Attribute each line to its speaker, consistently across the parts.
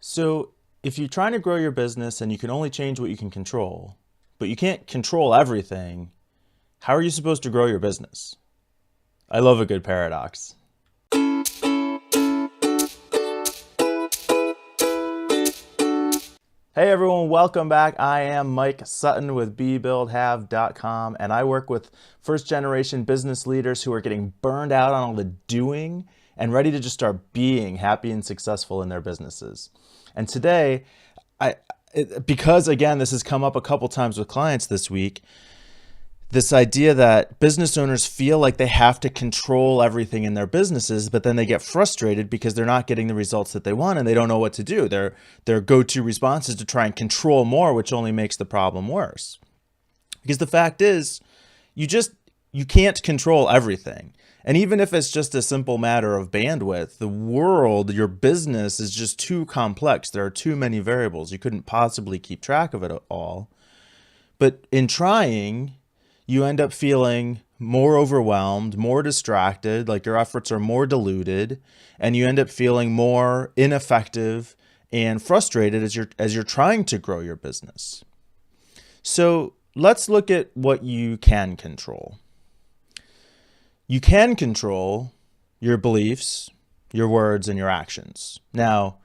Speaker 1: So if you're trying to grow your business and you can only change what you can control, but you can't control everything, how are you supposed to grow your business? I love a good paradox. Hey everyone, welcome back. I am Mike Sutton with BeBuildHave.com, and I work with first generation business leaders who are getting burned out on all the doing and ready to just start being happy and successful in their businesses. And today, because again, this has come up a couple times with clients this week, this idea that business owners feel like they have to control everything in their businesses, but then they get frustrated because they're not getting the results that they want and they don't know what to do. Their go-to response is to try and control more, which only makes the problem worse. Because the fact is, you can't control everything. And even if it's just a simple matter of bandwidth, the world, your business is just too complex. There are too many variables. You couldn't possibly keep track of it all. But in trying, you end up feeling more overwhelmed, more distracted, like your efforts are more diluted, and you end up feeling more ineffective and frustrated as you're trying to grow your business. So let's look at what you can control. You can control your beliefs, your words, and your actions. Now,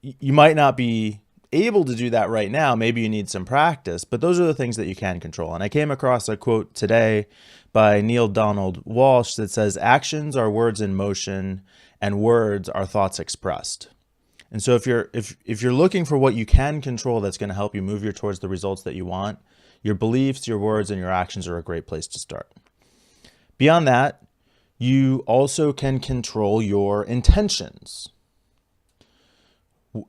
Speaker 1: you might not be able to do that right now. Maybe you need some practice, but those are the things that you can control. And I came across a quote today by Neil Donald Walsh that says, "Actions are words in motion and words are thoughts expressed." And so if you're looking for what you can control that's going to help you move you towards the results that you want, your beliefs, your words, and your actions are a great place to start. Beyond that, you also can control your intentions.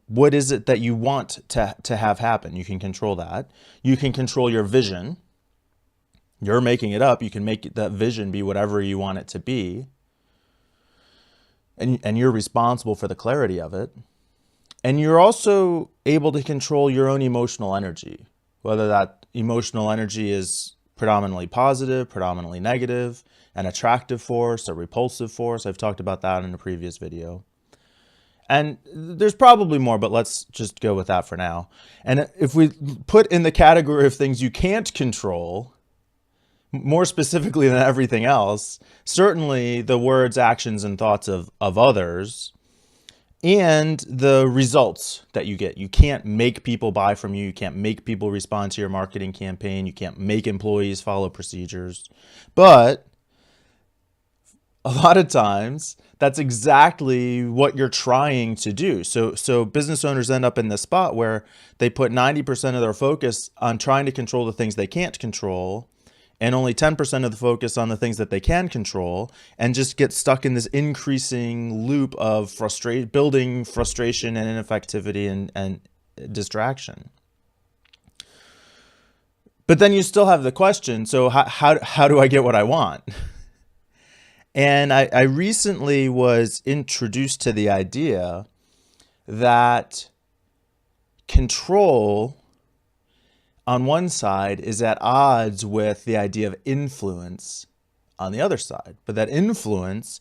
Speaker 1: What is it that you want to have happen? You can control that. You can control your vision. You're making it up. You can make that vision be whatever you want it to be. And you're responsible for the clarity of it. And you're also able to control your own emotional energy, whether that emotional energy is predominantly positive, predominantly negative, an attractive force, a repulsive force. I've talked about that in a previous video. And there's probably more, but let's just go with that for now. And if we put in the category of things you can't control, more specifically than everything else, certainly the words, actions, and thoughts of others, and the results that you get. You can't make people buy from you. You can't make people respond to your marketing campaign. You can't make employees follow procedures. But a lot of times, that's exactly what you're trying to do. So business owners end up in this spot where they put 90% of their focus on trying to control the things they can't control, and only 10% of the focus on the things that they can control, and just get stuck in this increasing loop of building frustration and ineffectivity and distraction. But then you still have the question, so how do I get what I want? And I recently was introduced to the idea that control on one side is at odds with the idea of influence on the other side. But that influence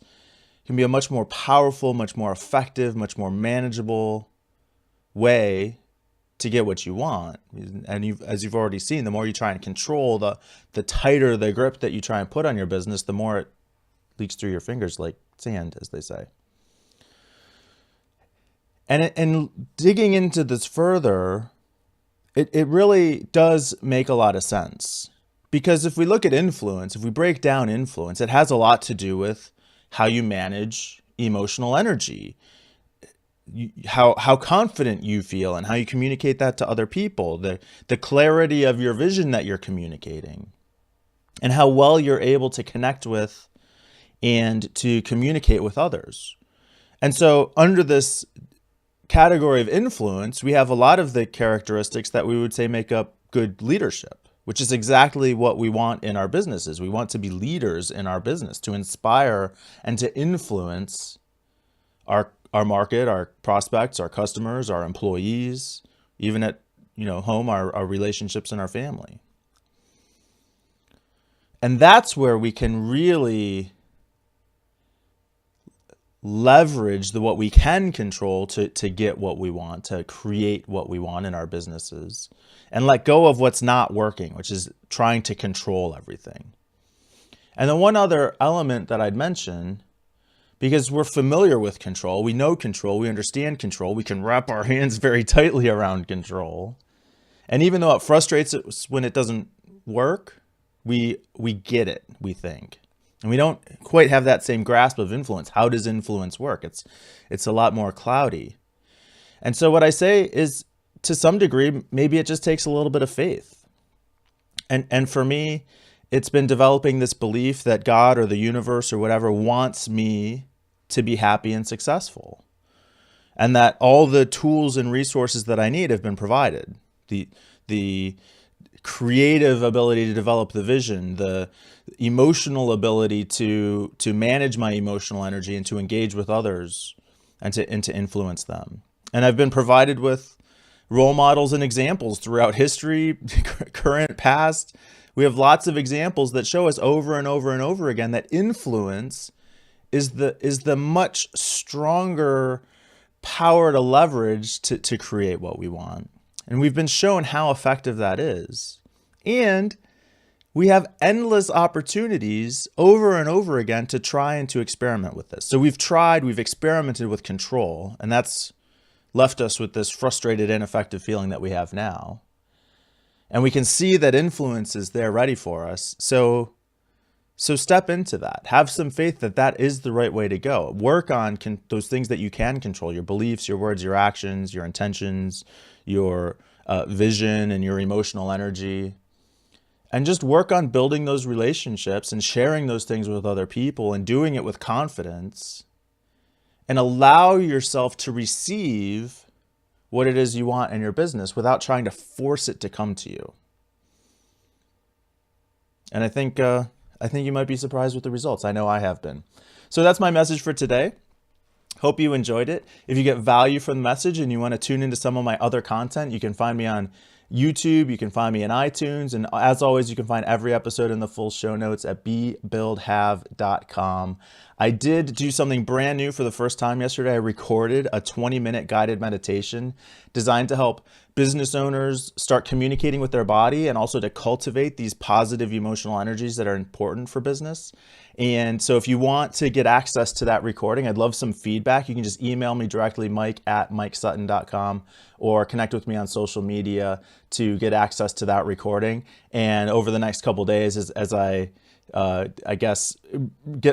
Speaker 1: can be a much more powerful, much more effective, much more manageable way to get what you want. And as you've already seen, the more you try and control, the tighter the grip that you try and put on your business, the more it leaks through your fingers like sand, as they say. And digging into this further, it really does make a lot of sense. Because if we look at influence, if we break down influence, it has a lot to do with how you manage emotional energy, how confident you feel and how you communicate that to other people, the clarity of your vision that you're communicating, and how well you're able to connect with and to communicate with others. And so under this category of influence, we have a lot of the characteristics that we would say make up good leadership, which is exactly what we want in our businesses. We want to be leaders in our business, to inspire and to influence our market, our prospects, our customers, our employees, even at home, our relationships and our family. And that's where we can really leverage what we can control to get what we want, to create what we want in our businesses, and let go of what's not working, which is trying to control everything. And then one other element that I'd mention, because we're familiar with control, we know control, we understand control, we can wrap our hands very tightly around control. And even though it frustrates us when it doesn't work, we get it, we think. And we don't quite have that same grasp of influence. How does influence work? It's a lot more cloudy. And so what I say is, to some degree, maybe it just takes a little bit of faith. And for me, it's been developing this belief that God or the universe or whatever wants me to be happy and successful. And that all the tools and resources that I need have been provided. The creative ability to develop the vision, the emotional ability to manage my emotional energy and to engage with others and to influence them. And I've been provided with role models and examples throughout history, current, past. We have lots of examples that show us over and over and over again that influence is the much stronger power to leverage to create what we want. And we've been shown how effective that is. And we have endless opportunities over and over again to try and to experiment with this. So we've experimented with control, and that's left us with this frustrated, ineffective feeling that we have now. And we can see that influence is there ready for us. So step into that. Have some faith that that is the right way to go. Work on those things that you can control, your beliefs, your words, your actions, your intentions, your vision, and your emotional energy. And just work on building those relationships and sharing those things with other people and doing it with confidence. And allow yourself to receive what it is you want in your business without trying to force it to come to you. And I think you might be surprised with the results. I know I have been. So that's my message for today. Hope you enjoyed it. If you get value from the message and you want to tune into some of my other content, you can find me on YouTube, you can find me in iTunes, and as always, you can find every episode in the full show notes at bebuildhave.com. I did do something brand new for the first time yesterday. I recorded a 20-minute guided meditation designed to help business owners start communicating with their body and also to cultivate these positive emotional energies that are important for business. And so if you want to get access to that recording, I'd love some feedback. You can just email me directly, mike@mikesutton.com, or connect with me on social media to get access to that recording. And over the next couple of days, as I guess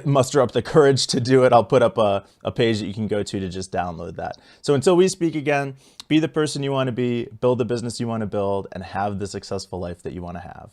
Speaker 1: muster up the courage to do it, I'll put up a page that you can go to just download that. So until we speak again, be the person you want to be, build the business you want to build, and have the successful life that you want to have.